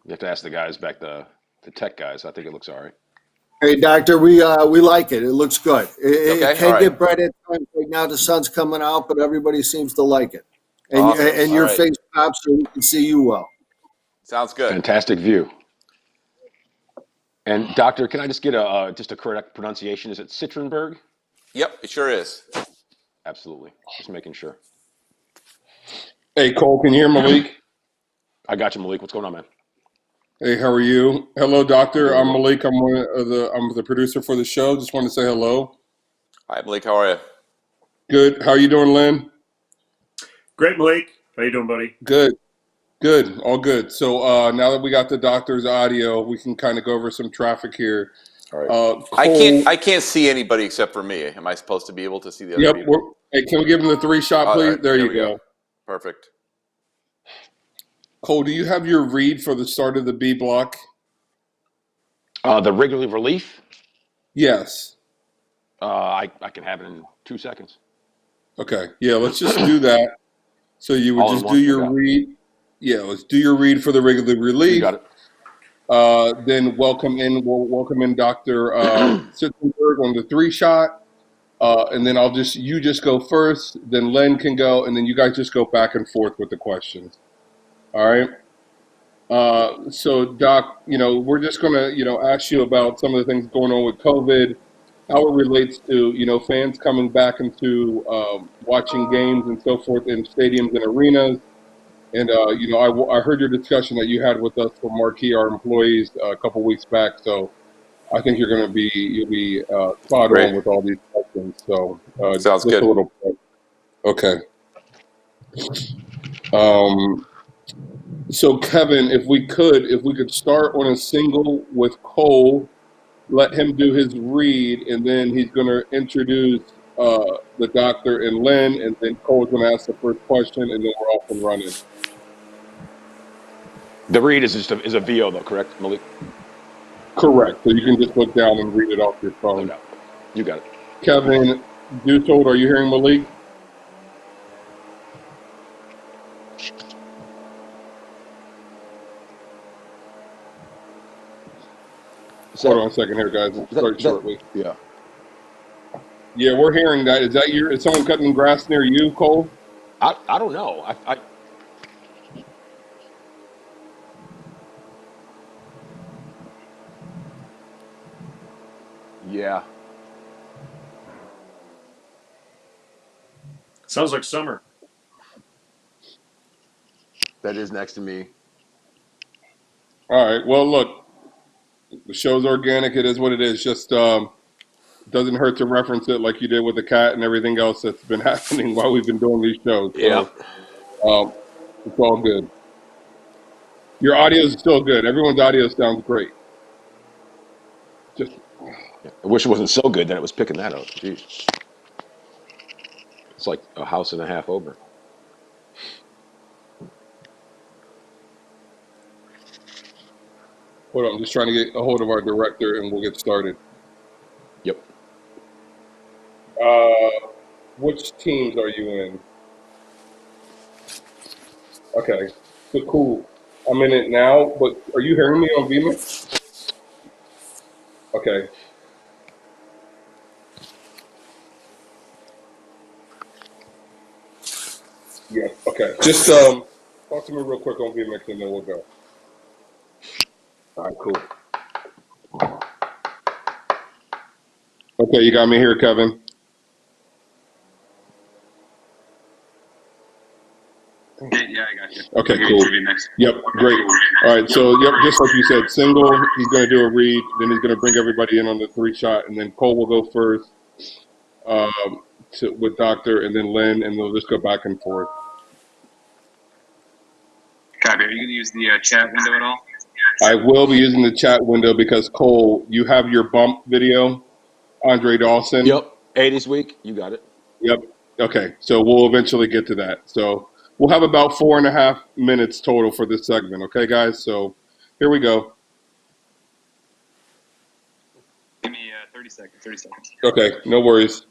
You have to ask the guys back, the tech guys. I think it looks all right. Hey, doctor, we like it. It looks good. It Okay, can all get right. bright at times. Right now, the sun's coming out, but everybody seems to like it. And Awesome. and All your right. face pops so we can see you well. Sounds good. Fantastic view. And doctor, can I just get a correct pronunciation? Is it Citronberg? Yep, it sure is. Absolutely. Just making sure. Hey, Cole, can you hear Malik? I got you, Malik. What's going on, man? Hey, how are you? Hello, doctor. Doing I'm well. Malik. I'm I'm the producer for the show. Just want to say hello. Hi, Blake. How are you? Good. How are you doing, Lynn? Great, Malik. How you doing, buddy? Good. Good. All good. So now that we got the doctor's audio, we can kind of go over some traffic here. All right. Cole. I can't see anybody except for me. Am I supposed to be able to see the other Yep. people? Hey, can we give him the 3-shot, All please? right, There you we go. Perfect. Cole, do you have your read for the start of the B block? The Wrigley relief. Yes. I can have it in 2 seconds. Okay. Yeah, let's just do that. So you would All in just do one? your Okay. read. Yeah, let's do your read for the regular You relief. got it. Then we'll welcome in Dr. Sitzenberg on the 3-shot. And then you just go first, then Len can go, and then you guys just go back and forth with the questions. All right. So Doc, we're just gonna, ask you about some of the things going on with COVID, how it relates to, fans coming back into watching games and so forth in stadiums and arenas. And I heard your discussion that you had with us for Marquee, our employees, a couple weeks back. So I think you'll be spot Great. on with all these questions. So Sounds just good. a little. Okay. So Kevin, if we could start on a single with Cole, let him do his read, and then he's going to introduce the doctor and Lynn, and then Cole's going to ask the first question, and then we're off and running. The read is just is a VO though, correct, Malik? Correct. So you can just look down and read it off your No phone. doubt. You got it. Kevin Dusold, are you hearing Malik? Hold on a second here, guys. We'll start shortly. Yeah. Yeah, we're hearing that. Is someone cutting grass near you, Cole? I don't know. Yeah. Sounds like summer. That is next to me. All right. Well, look, the show's organic. It is what it is. Just doesn't hurt to reference it like you did with the cat and everything else that's been happening while we've been doing these shows. Yeah. So it's all good. Your audio is still good. Everyone's audio sounds great. Just I wish it wasn't so good that it was picking that up. Jeez. It's like a house and a half over. hold on. I'm just trying to get a hold of our director, and we'll get started. Yep. Which teams are you in? Okay. So cool. I'm in it now, but are you hearing me on VMix? Okay. Yeah. Okay. Just talk to me real quick on VMix, and then we'll go. All right. Cool. Okay, you got me here, Kevin. Yeah, I got you. Okay, cool. Yep, great. All right, so yep, just like you said, single. He's going to do a read, then he's going to bring everybody in on the 3-shot, and then Cole will go first with Doctor, and then Lynn, and they'll just go back and forth. Copy. Are you going to use the chat window at all? I will be using the chat window because Cole, you have your bump video, Andre Dawson. Yep. 80s week. You got it. Yep. Okay, so we'll eventually get to that. So we'll have about 4.5 minutes total for this segment. Okay, guys. So here we go. Give me 30 seconds. 30 seconds. Okay, no worries.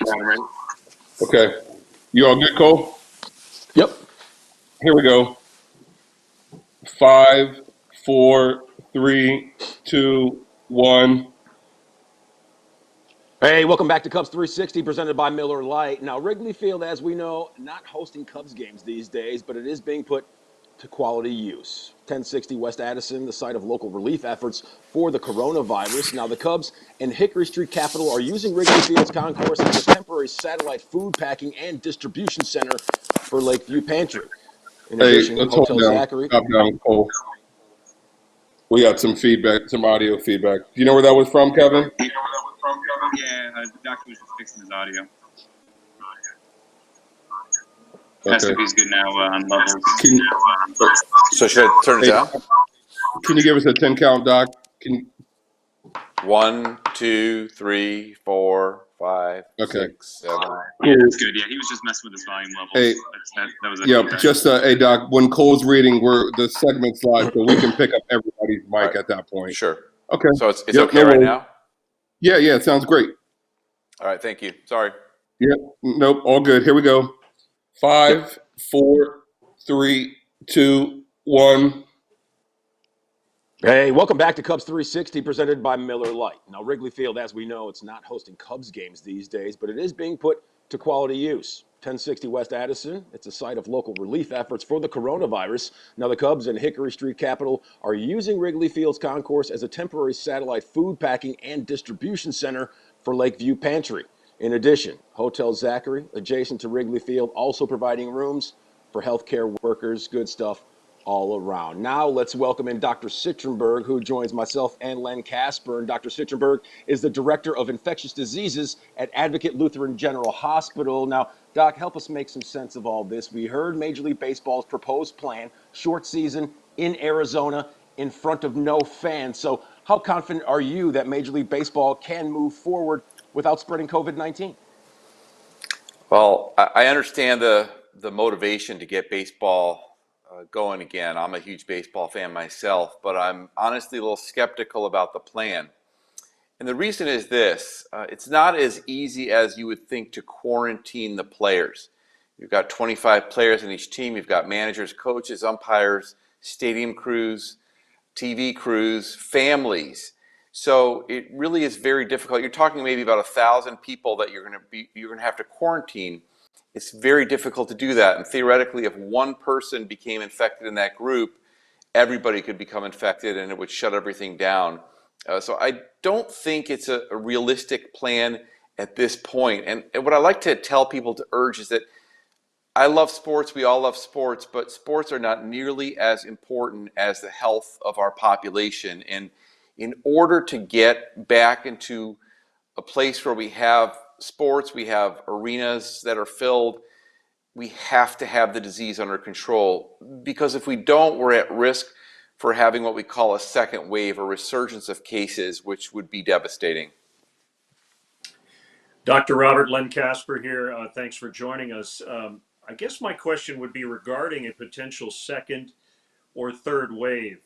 Okay. You all good, Cole? Yep. Here we go. 5, 4, 3, 2, 1. Hey, welcome back to Cubs 360, presented by Miller Lite. Now, Wrigley Field, as we know, not hosting Cubs games these days, but it is being put to quality use. 1060 West Addison, the site of local relief efforts for the coronavirus. Now, the Cubs and Hickory Street Capital are using Wrigley Field's concourse as a temporary satellite food packing and distribution center for Lakeview Pantry. In Hey, addition, let's hold Hotel down. Zachary. Stop down, Cole. We got some feedback, some audio feedback. Do you know where that was from, Kevin? Yeah, the doctor was just fixing his audio. Test Okay. if he's good now on levels. So should I turn it Hey, down? can you give us a 10 count, Doc? 1, 2, 3, 4, 5, Okay. 6, 7. It's good. Yeah, he was just messing with his volume levels. Hey, that was a Yeah, feedback. just hey, Doc. When Cole's reading, the segment's live, so we can pick up everybody's mic Right. at that point. Sure. Okay. So it's Yep, okay no right worries. now? Yeah, it sounds great. All right, thank you. Sorry. Yep, nope, all good. Here we go. 5, 4, 3, 2, 1. Hey, welcome back to Cubs 360, presented by Miller Lite. Now, Wrigley Field, as we know, it's not hosting Cubs games these days, but it is being put to quality use. 1060 West Addison, it's a site of local relief efforts for the coronavirus. Now, the Cubs and Hickory Street Capital are using Wrigley Field's concourse as a temporary satellite food packing and distribution center for Lakeview Pantry. In addition, Hotel Zachary, adjacent to Wrigley Field, also providing rooms for healthcare workers. Good stuff all around. Now let's welcome in Dr. Citrenberg, who joins myself and Len Casper. And Dr. Citrenberg is the Director of Infectious Diseases at Advocate Lutheran General Hospital. Now, Doc, help us make some sense of all this. We heard Major League Baseball's proposed plan, short season in Arizona in front of no fans. So how confident are you that Major League Baseball can move forward without spreading COVID-19? Well, I understand the motivation to get baseball going again. I'm a huge baseball fan myself, but I'm honestly a little skeptical about the plan. And the reason is this. It's not as easy as you would think to quarantine the players. You've got 25 players in each team. You've got managers, coaches, umpires, stadium crews, TV crews, families. So it really is very difficult. You're talking maybe about 1,000 people that you're going to have to quarantine. It's very difficult to do that. And theoretically, if one person became infected in that group, everybody could become infected and it would shut everything down. So I don't think it's a realistic plan at this point. And what I like to tell people to urge is that I love sports. We all love sports, but sports are not nearly as important as the health of our population. And in order to get back into a place where we have sports, we have arenas that are filled, we have to have the disease under control. Because if we don't, we're at risk for having what we call a second wave, a resurgence of cases, which would be devastating. Dr. Robert Len Casper here. Thanks for joining us. I guess my question would be regarding a potential second or third wave.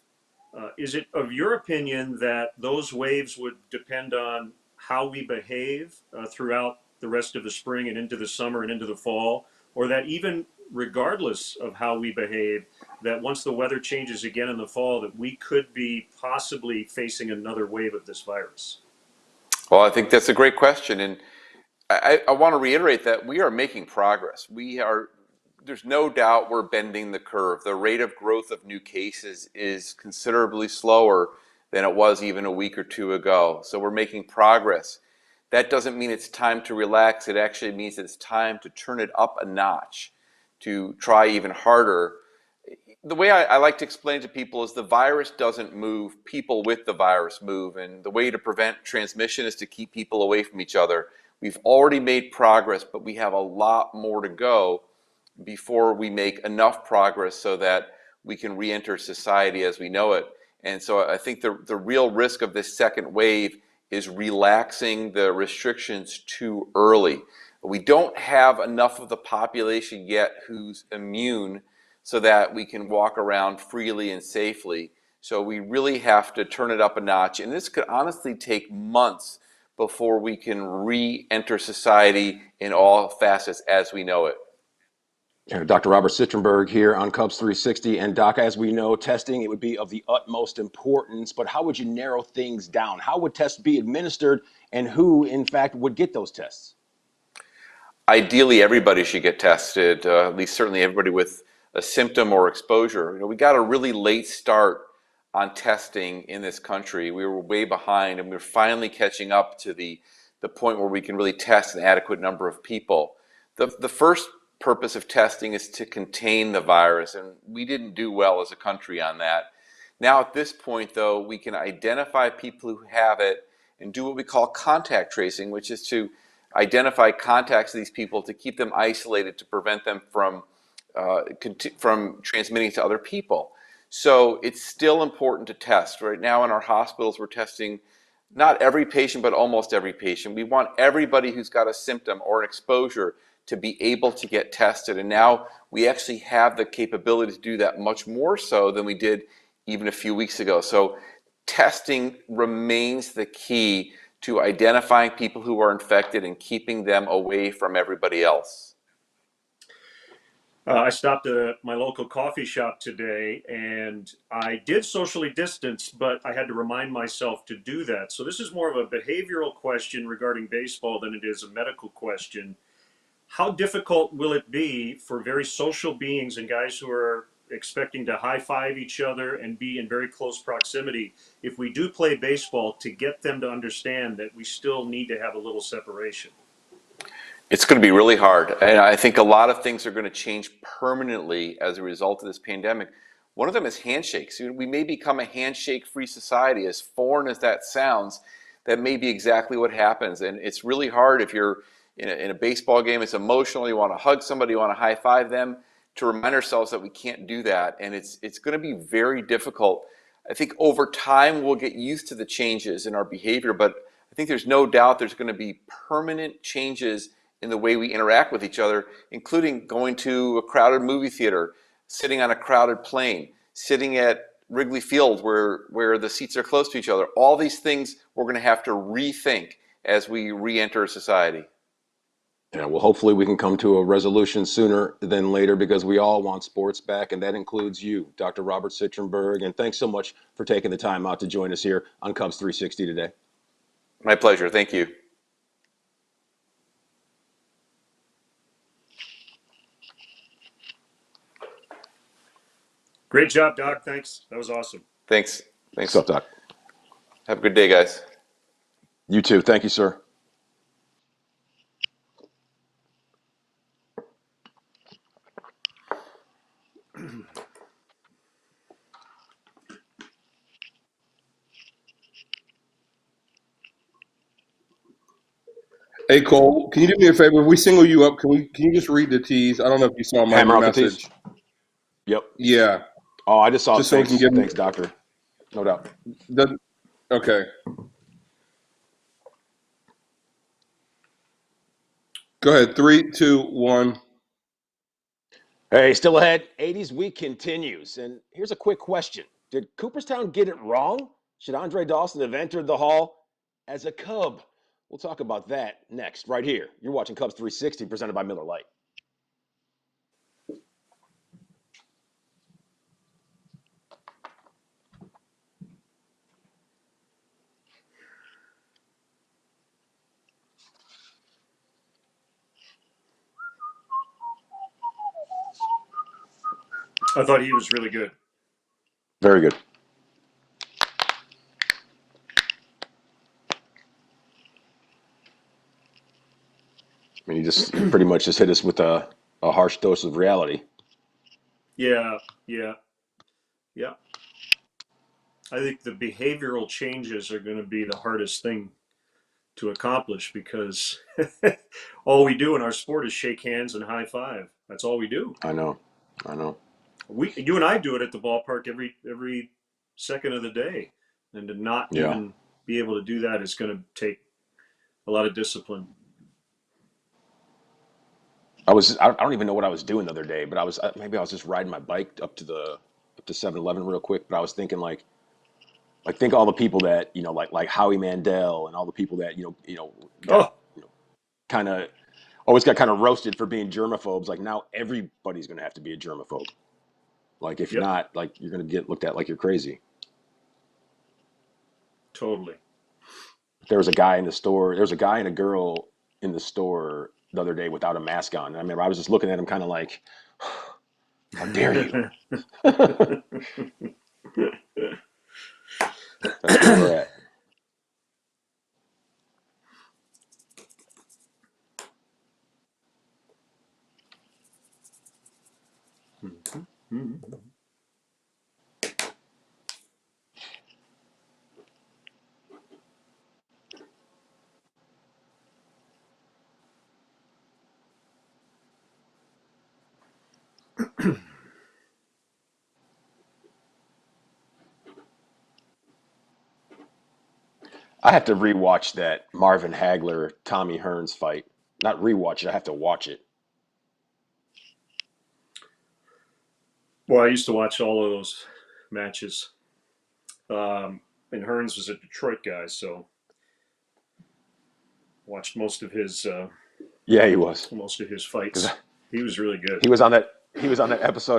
Is it of your opinion that those waves would depend on how we behave throughout the rest of the spring and into the summer and into the fall, or that even regardless of how we behave, that once the weather changes again in the fall, that we could be possibly facing another wave of this virus? Well, I think that's a great question. And I want to reiterate that we are making progress. There's no doubt we're bending the curve. The rate of growth of new cases is considerably slower than it was even a week or two ago. So we're making progress. That doesn't mean it's time to relax. It actually means it's time to turn it up a notch, to try even harder. The way I like to explain to people is the virus doesn't move, people with the virus move. And the way to prevent transmission is to keep people away from each other. We've already made progress, but we have a lot more to go before we make enough progress so that we can re-enter society as we know it. And so I think the real risk of this second wave is relaxing the restrictions too early. We don't have enough of the population yet who's immune so that we can walk around freely and safely. So we really have to turn it up a notch. And this could honestly take months before we can re-enter society in all facets as we know it. Dr. Robert Sitrenberg here on Cubs 360. And Doc, as we know, testing, it would be of the utmost importance, but how would you narrow things down? How would tests be administered, and who, in fact, would get those tests? Ideally, everybody should get tested, at least certainly everybody with a symptom or exposure. We got a really late start on testing in this country. We were way behind, and we're finally catching up to the point where we can really test an adequate number of people. The first purpose of testing is to contain the virus, and we didn't do well as a country on that. Now at this point, though, we can identify people who have it and do what we call contact tracing, which is to identify contacts of these people to keep them isolated to prevent them from transmitting to other people. So it's still important to test. Right now in our hospitals, we're testing not every patient, but almost every patient. We want everybody who's got a symptom or an exposure to be able to get tested. And now we actually have the capability to do that much more so than we did even a few weeks ago. So testing remains the key to identifying people who are infected and keeping them away from everybody else. I stopped at my local coffee shop today, and I did socially distance, but I had to remind myself to do that. So this is more of a behavioral question regarding baseball than it is a medical question. How difficult will it be for very social beings and guys who are expecting to high-five each other and be in very close proximity, if we do play baseball, to get them to understand that we still need to have a little separation? It's going to be really hard. And I think a lot of things are going to change permanently as a result of this pandemic. One of them is handshakes. We may become a handshake-free society. As foreign as that sounds, that may be exactly what happens. And it's really hard if you're in a baseball game, it's emotional, you want to hug somebody, you want to high-five them, to remind ourselves that we can't do that. And it's going to be very difficult. I think over time we'll get used to the changes in our behavior, but I think there's no doubt there's going to be permanent changes in the way we interact with each other, including going to a crowded movie theater, sitting on a crowded plane, sitting at Wrigley Field where the seats are close to each other. All these things we're going to have to rethink as we re-enter society. Yeah, well, hopefully we can come to a resolution sooner than later, because we all want sports back, and that includes you, Dr. Robert Sitrenberg. And thanks so much for taking the time out to join us here on Cubs 360 today. My pleasure. Thank you. Great job, Doc. Thanks. That was awesome. Thanks. What's up, Doc? Have a good day, guys. You too. Thank you, sir. Hey Cole, can you do me a favor? If we single you up, can you just read the teas? I don't know if you saw my Hammer out the message. tees? Yep. Yeah. Oh, I just saw it. Just so we Thanks, can give thanks, doctor. No doubt. Okay. Go ahead. 3, 2, 1. Hey, still ahead. 80s week continues. And here's a quick question. Did Cooperstown get it wrong? Should Andre Dawson have entered the Hall as a Cub? We'll talk about that next, right here. You're watching Cubs 360, presented by Miller Lite. I thought he was really good. Very good. I mean, he pretty much just hit us with a harsh dose of reality. Yeah. I think the behavioral changes are going to be the hardest thing to accomplish, because all we do in our sport is shake hands and high five. That's all we do. I know. You and I do it at the ballpark every second of the day, and to not even be able to do that is going to take a lot of discipline. I don't even know what I was doing the other day, but maybe I was just riding my bike up to 7-Eleven real quick. But I was thinking, like, Like think all the people that like Howie Mandel and all the people that got Oh, kind of always got kind of roasted for being germaphobes. Like now everybody's going to have to be a germaphobe. Like if yep, not, like you're going to get looked at like you're crazy. totally. There was a guy in the store. There was a guy and a girl in the store the other day without a mask on. And I remember I was just looking at him kind of like, how dare you? That's where we're at. I have to rewatch that Marvin Hagler Tommy Hearns fight. Not rewatch it. I have to watch it. Well, I used to watch all of those matches. And Hearns was a Detroit guy, so watched Yeah, he was. most of his fights. Because He was really good. he was on that episode of